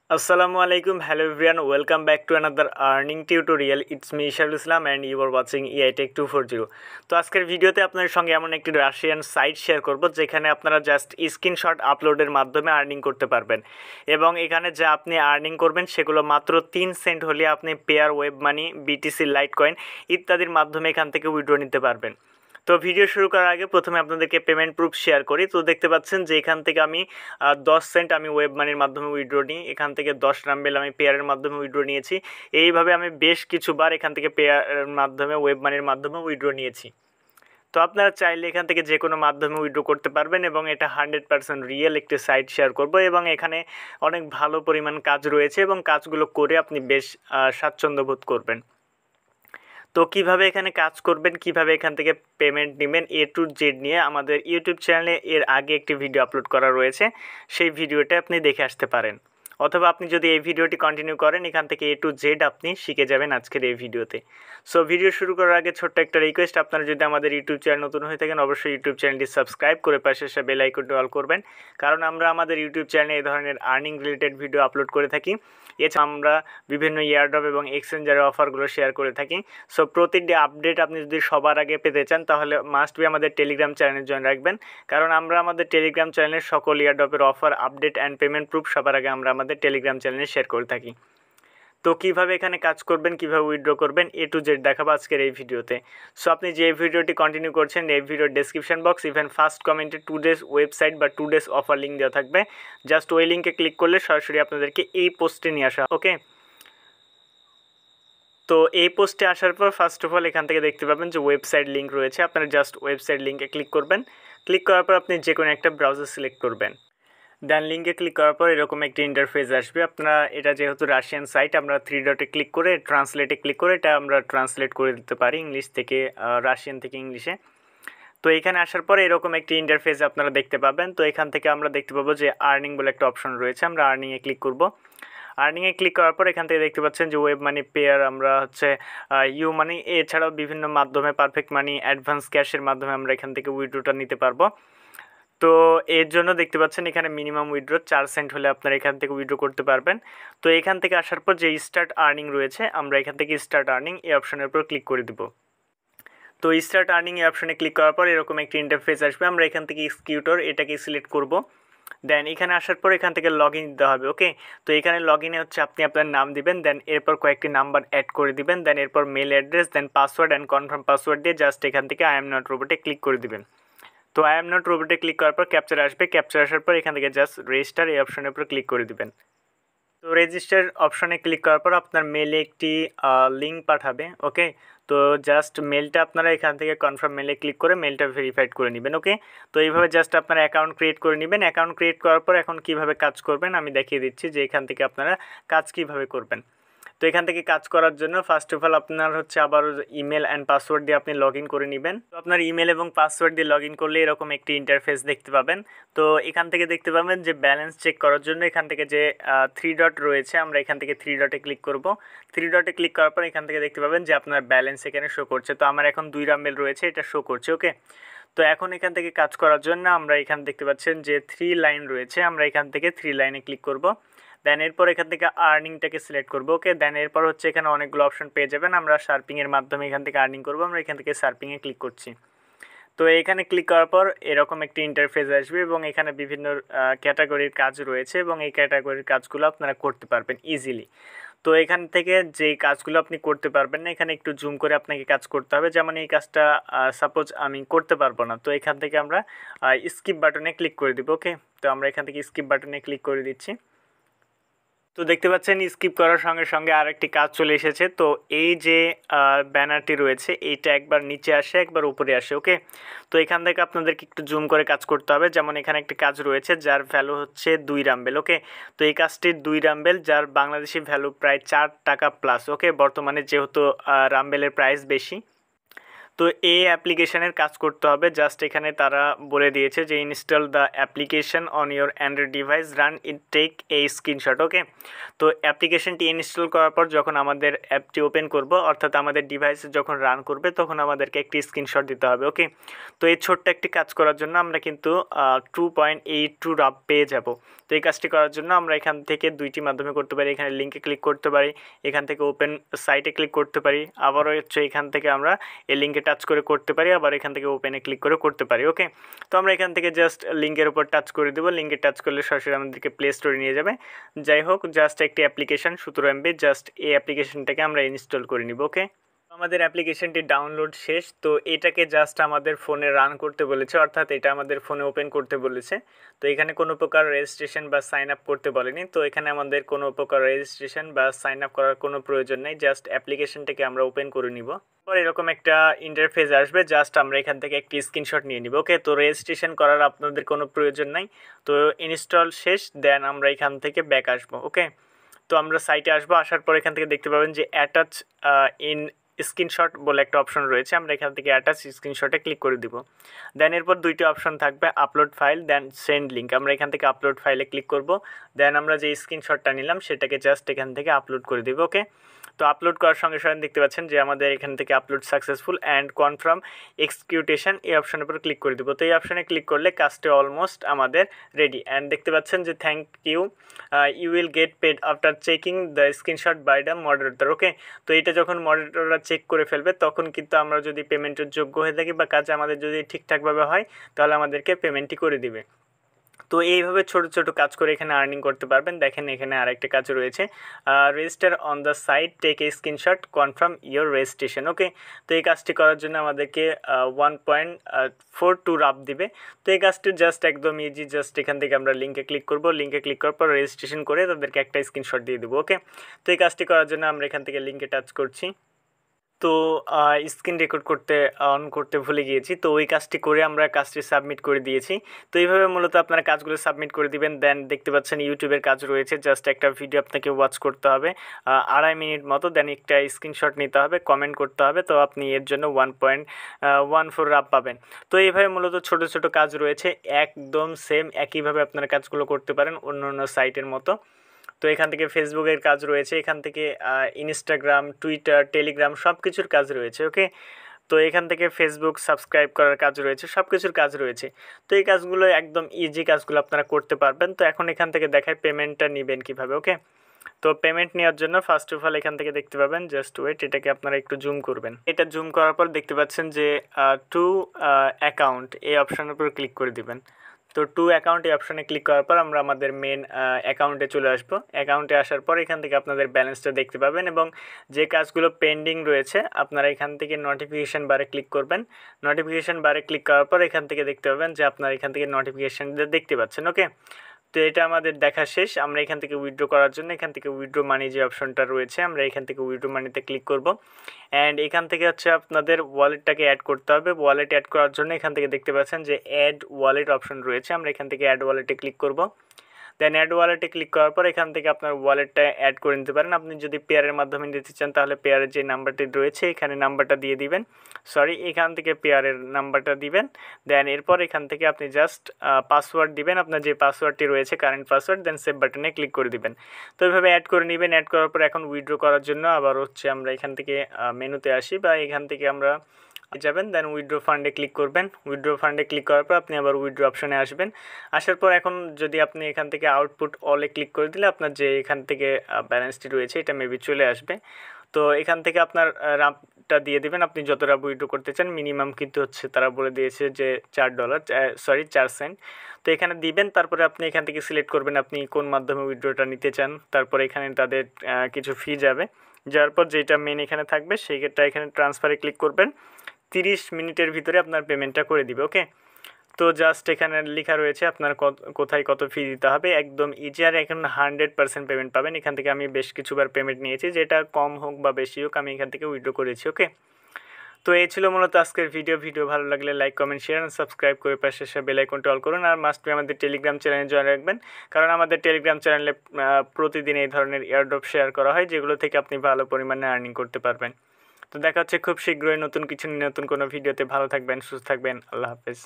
Assalamualaikum, hello everyone, welcome back to another earning tutorial. It's me Esarul and you are watching AI Tech 240. তো আজকের ভিডিওতে আপনাদের সঙ্গে এমন একটি রাশিয়ান সাইট শেয়ার করব যেখানে আপনারা জাস্ট স্ক্রিনশট আপলোডের মাধ্যমে আর্নিং করতে পারবেন এবং এখানে যা আপনি আর্নিং করবেন সেগুলো মাত্র 3 সেন্ট হলে আপনি pair, web money, BTC, light coin ইত্যাদির মাধ্যমে এখান থেকে উইথড্র নিতে পারবেন। তো ভিডিও শুরু করার আগে প্রথমে আপনাদেরকে পেমেন্ট প্রুফ শেয়ার করি। তো দেখতে পাচ্ছেন যে এখান থেকে আমি 10 সেন্ট আমি ওয়েব মানির মাধ্যমে উইথড্র নিই, এখান থেকে 10 রাম্বেল আমি পেয়ারের মাধ্যমে উইথড্র নিয়েছি। এইভাবে আমি বেশ কিছুবার এখান থেকে পেয়ারের মাধ্যমে, ওয়েব মানির মাধ্যমে উইথড্র নিয়েছি। তো আপনারা চাইলে এখান থেকে যে কোনো মাধ্যমে উইথড্র করতে পারবেন এবং এটা 100% রিয়েল একটি সাইট শেয়ার করব এবং এখানে অনেক ভালো পরিমাণ কাজ রয়েছে এবং কাজগুলো করে আপনি বেশ স্বাচ্ছন্দ্য বোধ করবেন। তো কিভাবে এখানে কাজ করবেন, কিভাবে এখান থেকে পেমেন্ট নেবেন, A to Z নিয়ে আমাদের ইউটিউব চ্যানেলে এর আগে একটি ভিডিও আপলোড করা রয়েছে, সেই ভিডিওটা আপনি দেখে আসতে পারেন। অথবা আপনি যদি এই ভিডিওটি কন্টিনিউ করেন এখান থেকে A to Z আপনি শিখে যাবেন আজকের এই ভিডিওতে। সো ভিডিও শুরু করার আগে ছোট্ট একটা রিকোয়েস্ট, আপনারা যদি আমাদের ইউটিউব চ্যানেল নতুন হয়ে থাকেন অবশ্যই ইউটিউব চ্যানেলটি সাবস্ক্রাইব করে পাশে এসে বেল আইকনটি অল করবেন, কারণ আমরা আমাদের ইউটিউব চ্যানেলে এই ধরনের আর্নিং রিলেটেড ভিডিও আপলোড করে থাকি। এছাড়া আমরা বিভিন্ন ইয়ারড্রপ এবং এক্সচেঞ্জারের অফারগুলো শেয়ার করে থাকি। সো প্রতিটি আপডেট আপনি যদি সবার আগে পেতে চান তাহলে মাস্ট বি আমাদের টেলিগ্রাম চ্যানেল জয়েন রাখবেন, কারণ আমরা আমাদের টেলিগ্রাম চ্যানেলের সকল ইয়ারড্রপের offer, update and payment proof সবার আগে আমরা আমাদের টেলিগ্রাম চ্যানেলে শেয়ার করে থাকি। তো কিভাবে এখানে কাজ করবেন, কিভাবে উইথড্র করবেন, A to Z দেখাবো আজকের এই ভিডিওতে। সো আপনি যে ভিডিওটি কন্টিনিউ করছেন এই ভিডিওর ডেসক্রিপশন বক্স ইভেন ফার্স্ট কমেন্টে 2 ডেজ ওয়েবসাইট বা 2 ডেজ অফার লিঙ্ক দেওয়া থাকবে। জাস্ট ওই লিঙ্কে ক্লিক করলে সরাসরি আপনাদেরকে এই পোস্টে নিয়ে আসা, ওকে। তো এই পোস্টে আসার পর ফার্স্ট অফ অল এখান থেকে দেখতে পাবেন যে ওয়েবসাইট লিঙ্ক রয়েছে, আপনারা জাস্ট ওয়েবসাইট লিঙ্কে ক্লিক করবেন। ক্লিক করার পর আপনি যে কোনো একটা ব্রাউজার সিলেক্ট করবেন, দেন লিঙ্কে ক্লিক করার পর এরকম একটি ইন্টারফেস আসবে। আপনারা এটা যেহেতু রাশিয়ান সাইট, আমরা 3 ডটে ক্লিক করে ট্রান্সলেটে ক্লিক করে এটা আমরা ট্রান্সলেট করে দিতে পারি ইংলিশ থেকে রাশিয়ান থেকে ইংলিশে। তো এখানে আসার পরে এরকম একটি ইন্টারফেস আপনারা দেখতে পাবেন। তো এখান থেকে আমরা দেখতে পাবো যে আর্নিং বলে একটা অপশন রয়েছে, আমরা আর্নিংয়ে ক্লিক করব। আর্নিংয়ে ক্লিক করার পর এখান থেকে দেখতে পাচ্ছেন যে ওয়েব মানি, পেয়ার, আমরা হচ্ছে ইউ মানি, এছাড়াও বিভিন্ন মাধ্যমে পারফেক্ট মানি, অ্যাডভান্স ক্যাশের মাধ্যমে আমরা এখান থেকে উইথড্রটা নিতে পারবো। তো এর জন্য দেখতে পাচ্ছেন এখানে মিনিমাম উইথড্র 4 সেন্ট হলে আপনারা এখান থেকে উইথড্র করতে পারবেন। তো এখান থেকে আসার পর যে স্টার্ট আর্নিং রয়েছে, আমরা এখান থেকে স্টার্ট আর্নিং এই অপশনের উপর ক্লিক করে দিব। তো স্টার্ট আর্নিং এই অপশনে ক্লিক করার পর এরকম একটি ইন্টারফেস আসবে, আমরা এখান থেকে এক্সিকিউটর এটাকে সিলেক্ট করব। দেন এখানে আসার পর এখান থেকে লগ ইন দিতে হবে, ওকে। তো এখানে লগ ইনে হচ্ছে আপনি আপনার নাম দিবেন, দেন এরপর কয়েকটি নাম্বার অ্যাড করে দিবেন, দেন এরপর মেল অ্যাড্রেস, দেন পাসওয়ার্ড অ্যান্ড কনফার্ম পাসওয়ার্ড দিয়ে জাস্ট এখান থেকে আই এম নট রোবটে ক্লিক করে দিবেন। তো আই এম নট রোবটে ক্লিক করার পর ক্যাপচার আসবে, ক্যাপচার আসার পর এখান থেকে জাস্ট রেজিস্টার এই অপশনের উপর ক্লিক করে দিবেন। তো রেজিস্টার অপশনে ক্লিক করার পর আপনার মেলে একটি লিঙ্ক পাঠাবে, ওকে। তো জাস্ট মেলটা আপনারা এখান থেকে কনফার্ম মেলে ক্লিক করে মেলটা ভেরিফাইড করে নেবেন, ওকে। তো এইভাবে জাস্ট আপনারা অ্যাকাউন্ট ক্রিয়েট করে নেবেন। অ্যাকাউন্ট ক্রিয়েট করার পর এখন কিভাবে কাজ করবেন আমি দেখিয়ে দিচ্ছি যে এখান থেকে আপনারা কাজ কিভাবে করবেন। তো এখান থেকে কাজ করার জন্য ফার্স্ট অফ অল আপনার হচ্ছে আবার ইমেল অ্যান্ড পাসওয়ার্ড দিয়ে আপনি লগ ইন করে নেবেন। তো আপনার ইমেল এবং পাসওয়ার্ড দিয়ে লগ ইন করলে এরকম একটি ইন্টারফেস দেখতে পাবেন। তো এখান থেকে দেখতে পাবেন যে ব্যালেন্স চেক করার জন্য এখান থেকে যে 3 ডট রয়েছে, আমরা এখান থেকে 3 ডটে ক্লিক করব। 3 ডটে ক্লিক করার পর এখান থেকে দেখতে পাবেন যে আপনার ব্যালেন্স এখানে শো করছে। তো আমার এখন 2 রাম্বেল রয়েছে, এটা শো করছে, ওকে। তো এখন এখান থেকে কাজ করার জন্য আমরা এখানে দেখতে পাচ্ছেন যে 3 লাইন রয়েছে, আমরা এখান থেকে 3 লাইনে ক্লিক করব। দেন এরপর এখান থেকে আর্নিংটাকে সিলেক্ট করবো, ওকে। দেন এরপর হচ্ছে এখানে অনেকগুলো অপশন পেয়ে যাবেন, আমরা শার্পিংয়ের মাধ্যমে এখান থেকে আর্নিং করবো, আমরা এখান থেকে শার্পিংয়ে ক্লিক করছি। তো এখানে ক্লিক করার পর এরকম একটি ইন্টারফেস আসবে এবং এখানে বিভিন্ন ক্যাটাগরির কাজ রয়েছে এবং এই ক্যাটাগরির কাজগুলো আপনারা করতে পারবেন ইজিলি। তো এখান থেকে যেই কাজগুলো আপনি করতে পারবেন না, এখানে একটু জুম করে আপনাকে কাজ করতে হবে। যেমন এই কাজটা সাপোজ আমি করতে পারবো না, তো এখান থেকে আমরা স্কিপ বাটনে ক্লিক করে দিব, ওকে। তো আমরা এখান থেকে স্কিপ বাটনে ক্লিক করে দিচ্ছি। তো দেখতে পাচ্ছেন স্কিপ করার সঙ্গে সঙ্গে আরেকটি কাজ চলে এসেছে। তো এই যে ব্যানারটি রয়েছে এইটা একবার নিচে আসে একবার উপরে আসে, ওকে। তো এখান থেকে আপনাদেরকে একটু জুম করে কাজ করতে হবে। যেমন এখানে একটি কাজ রয়েছে যার ভ্যালু হচ্ছে 2 রাম্বেল, ওকে। তো এই কাজটির 2 রাম্বেল যার বাংলাদেশি ভ্যালু প্রায় 4 টাকা প্লাস, ওকে, বর্তমানে যেহেতু রাম্বেলের প্রাইস বেশি। তো এই অ্যাপ্লিকেশনের কাজ করতে হবে জাস্ট এখানে তারা বলে দিয়েছে যে install the application on your Android device run it take এই স্ক্রিনশট। ওকে, তো অ্যাপ্লিকেশনটি ইনস্টল করার পর যখন আমাদের অ্যাপটি ওপেন করব অর্থাৎ আমাদের ডিভাইসে যখন রান করবে তখন আমাদেরকে একটি স্ক্রিনশট দিতে হবে। ওকে, তো এই ছোট্ট একটি কাজ করার জন্য আমরা কিন্তু 2.82 রাব পেয়ে যাব। তো এই কাজটি করার জন্য আমরা এখান থেকে দুইটি মাধ্যমে করতে পারি, এখানে লিঙ্কে ক্লিক করতে পারি, এখান থেকে ওপেন সাইটে ক্লিক করতে পারি, আবারও হচ্ছে এখান থেকে আমরা এই লিঙ্কে টাচ করে করতে পারি, আবার এখান থেকে ওপেনে ক্লিক করে করতে পারি। ওকে, তো আমরা এখান থেকে জাস্ট লিঙ্কের উপর টাচ করে দেবো, লিঙ্কে টাচ করলে সরাসরি আমাদেরকে প্লে স্টোরে নিয়ে যাবে। যাই হোক, জাস্ট একটি অ্যাপ্লিকেশন 17 MB, জাস্ট এই অ্যাপ্লিকেশনটাকে আমরা ইনস্টল করে নিব। ওকে, আমাদের অ্যাপ্লিকেশনটি ডাউনলোড শেষ। তো এটাকে জাস্ট আমাদের ফোনে রান করতে বলেছে, অর্থাৎ এটা আমাদের ফোনে ওপেন করতে বলেছে। তো এখানে কোনো প্রকার রেজিস্ট্রেশন বা সাইন আপ করতে বলেনি, তো এখানে আমাদের কোনো প্রকার রেজিস্ট্রেশন বা সাইন আপ করার কোনো প্রয়োজন নেই, জাস্ট অ্যাপ্লিকেশনটাকে আমরা ওপেন করে নিব। পর এরকম একটা ইন্টারফেস আসবে, জাস্ট আমরা এখান থেকে একটি স্ক্রিনশট নিয়ে নিব। ওকে, তো রেজিস্ট্রেশন করার আপনাদের কোনো প্রয়োজন নাই। তো ইনস্টল শেষ, দেন আমরা এখান থেকে ব্যাক আসবো। ওকে, তো আমরা সাইটে আসবো, আসার পর এখান থেকে দেখতে পাবেন যে অ্যাটাচ ইন স্ক্রিনশট বলে একটা অপশন রয়েছে, আমরা এখান থেকে অ্যাটাচ স্ক্রিনশটে ক্লিক করে দিব। দেন এরপর দুইটি অপশন থাকবে, আপলোড ফাইল দেন সেন্ড লিঙ্ক। আমরা এখান থেকে আপলোড ফাইলে ক্লিক করব, দেন আমরা যে স্ক্রিনশটটা নিলাম সেটাকে জাস্ট এখান থেকে আপলোড করে দিব। ওকে, তো আপলোড করার সঙ্গে সঙ্গে দেখতে পাচ্ছেন যে আমাদের এখান থেকে upload successful and confirm execution এই অপশনের উপর ক্লিক করে দিব। তো এই অপশনে ক্লিক করলে কাজটি অলমোস্ট আমাদের রেডি, অ্যান্ড দেখতে পাচ্ছেন যে thank you you will get paid after checking the screenshot by the moderator. Okay, তো এটা যখন মডারেটররা চেক করে ফেলবে তখন কিন্তু আমরা যদি পেমেন্টের যোগ্য হয়ে থাকি বা কাজ আমাদের যদি ঠিকঠাকভাবে হয় তাহলে আমাদেরকে পেমেন্টটি করে দিবে। তো এইভাবে ছোট ছোট কাজ করে এখানে আর্নিং করতে পারবেন। দেখেন এখানে আরেকটা কাজ রয়েছে, register on the site take a screenshot confirm your registration. Okay, তো এই কাজটি করার জন্য আমাদেরকে 1.42 রাব দিবে। তো এই কাজটি জাস্ট একদম ইজি, জাস্ট এখান থেকে আমরা লিঙ্কে ক্লিক করব, লিঙ্কে ক্লিক করার পর রেজিস্ট্রেশন করে তাদেরকে একটা স্ক্রিনশট দিয়ে দেবো। ওকে, তো এই কাজটি করার জন্য আমরা এখান থেকে লিঙ্কে টাচ করছি। তো স্ক্রিন রেকর্ড করতে অন করতে ভুলে গিয়েছি, তো ওই কাজটি করে আমরা কাজটি সাবমিট করে দিয়েছি। তো এইভাবে মূলত আপনারা কাজগুলো সাবমিট করে দিবেন। দেন দেখতে পাচ্ছেন ইউটিউবের কাজ রয়েছে, জাস্ট একটা ভিডিও আপনাকে ওয়াচ করতে হবে 2.5 মিনিট মতো, দেন একটা স্ক্রিনশট নিতে হবে, কমেন্ট করতে হবে, তো আপনি এর জন্য 1.14 রাব পাবেন। তো এইভাবে মূলত ছোট ছোট কাজ রয়েছে, একদম সেম একইভাবে আপনারা কাজগুলো করতে পারেন অন্য অন্য সাইটের মতো। তো এখান থেকে ফেসবুকের কাজ রয়েছে, এখান থেকে ইনস্টাগ্রাম, টুইটার, টেলিগ্রাম সব কিছুর কাজ রয়েছে। ওকে, তো এখান থেকে ফেসবুক সাবস্ক্রাইব করার কাজ রয়েছে, সব কিছুর কাজ রয়েছে। তো এই কাজগুলো একদম ইজি কাজগুলো আপনারা করতে পারবেন। তো এখন এখান থেকে দেখায় পেমেন্টটা নেবেন কীভাবে। ওকে, তো পেমেন্ট নেওয়ার জন্য ফার্স্ট অফ অল এখান থেকে দেখতে পাবেন, জাস্ট ওয়েট, এটাকে আপনারা একটু জুম করবেন। এটা জুম করার পর দেখতে পাচ্ছেন যে টু অ্যাকাউন্ট এই অপশানের উপর ক্লিক করে দিবেন। তো টু অ্যাকাউন্ট এই অপশানে ক্লিক করার পর আমরা আমাদের মেন অ্যাকাউন্টে চলে আসবো। অ্যাকাউন্টে আসার পর এখান থেকে আপনাদের ব্যালেন্সটা দেখতে পাবেন এবং যে কাজগুলো পেন্ডিং রয়েছে আপনারা এখান থেকে নোটিফিকেশান বারে ক্লিক করবেন। নোটিফিকেশান বারে ক্লিক করার পর এখান থেকে দেখতে পাবেন যে আপনারা এখান থেকে নোটিফিকেশান দেখতে পাচ্ছেন। ওকে, তো এটা আমাদের দেখা শেষ। আমরা এখান থেকে উইথড্র করার জন্য এখান থেকে উইথড্র মানি যে অপশনটা রয়েছে আমরা এখান থেকে উইথড্র মানিতে ক্লিক করব, অ্যান্ড এখান থেকে হচ্ছে আপনাদের ওয়ালেটটাকে অ্যাড করতে হবে। ওয়ালেট অ্যাড করার জন্য এখান থেকে দেখতে পাচ্ছেন যে অ্যাড ওয়ালেট অপশন রয়েছে, আমরা এখান থেকে অ্যাড ওয়ালেটে ক্লিক করব। দেন অ্যাড ওয়ালেটে ক্লিক করার পর এখান থেকে আপনার ওয়ালেটটা অ্যাড করে নিতে পারেন। আপনি যদি পেয়ারের মাধ্যমে নিতে চান তাহলে পেয়ারের যে নাম্বারটি রয়েছে এখানে নাম্বারটা দিয়ে দিবেন, এখান থেকে পেয়ারের নাম্বারটা দিবেন। দেন এরপর এখান থেকে আপনি জাস্ট পাসওয়ার্ড দিবেন, আপনার যে পাসওয়ার্ডটি রয়েছে কারেন্ট পাসওয়ার্ড, দেন সেভ বাটনে ক্লিক করে দিবেন। তো এইভাবে অ্যাড করে নেবেন। অ্যাড করার পর এখন উইথড্র করার জন্য আবার হচ্ছে আমরা এখান থেকে মেনুতে আসি বা এখান থেকে আমরা যাবেন, দেন উইথড্র ফান্ডে ক্লিক করবেন। উইথড্র ফান্ডে ক্লিক করার পর আপনি আবার উইথড্র অপশনে আসবেন। আসার পর এখন যদি আপনি এখান থেকে আউটপুট অলে ক্লিক করে দিলে আপনার যে এখান থেকে ব্যালেন্সটি রয়েছে এটা মেবি চলে আসবে। তো এখান থেকে আপনার রামটা দিয়ে দেবেন, আপনি যতটা উইথড্র করতে চান। মিনিমাম কিন্তু হচ্ছে তারা বলে দিয়েছে যে $4 সেন্ট। তো এখানে দিবেন, তারপরে আপনি এখান থেকে সিলেক্ট করবেন আপনি কোন মাধ্যমে উইথড্রটা নিতে চান। তারপরে এখানে তাদের কিছু ফি যাবে, যাওয়ার পর যেটা মেন এখানে থাকবে সেইটা এখানে ট্রান্সফারে ক্লিক করবেন। 30 মিনিটের ভিতরে আপনার পেমেন্টটা করে দিবে। ওকে, তো জাস্ট এখানে লেখা রয়েছে আপনার কোথায় কত ফি দিতে হবে, একদম ইজি। আর এখন 100% পেমেন্ট পাবেন। এখান থেকে আমি বেশ কিছুবার পেমেন্ট নিয়েছি, যেটা কম হোক বা বেশি হোক আমি এখান থেকে উইথড্র করেছি। ওকে, তো এই ছিল মূলত আজকের ভিডিও ভালো লাগলে like comment share and subscribe করে পাশে বেল আইকনটা অল করুন। আর মাস্ট বি আমাদের টেলিগ্রাম চ্যানেলে জয়েন রাখবেন, কারণ আমাদের টেলিগ্রাম চ্যানেলে প্রতিদিন এই ধরনের এয়ারড্রপ শেয়ার করা হয় যেগুলো থেকে আপনি ভালো পরিমাণে আর্নিং করতে পারবেন। তো দেখা হচ্ছে খুব শীঘ্রই নতুন কিছু নিয়ে নতুন কোনো ভিডিওতে। ভালো থাকবেন, সুস্থ থাকবেন। আল্লাহ হাফেজ।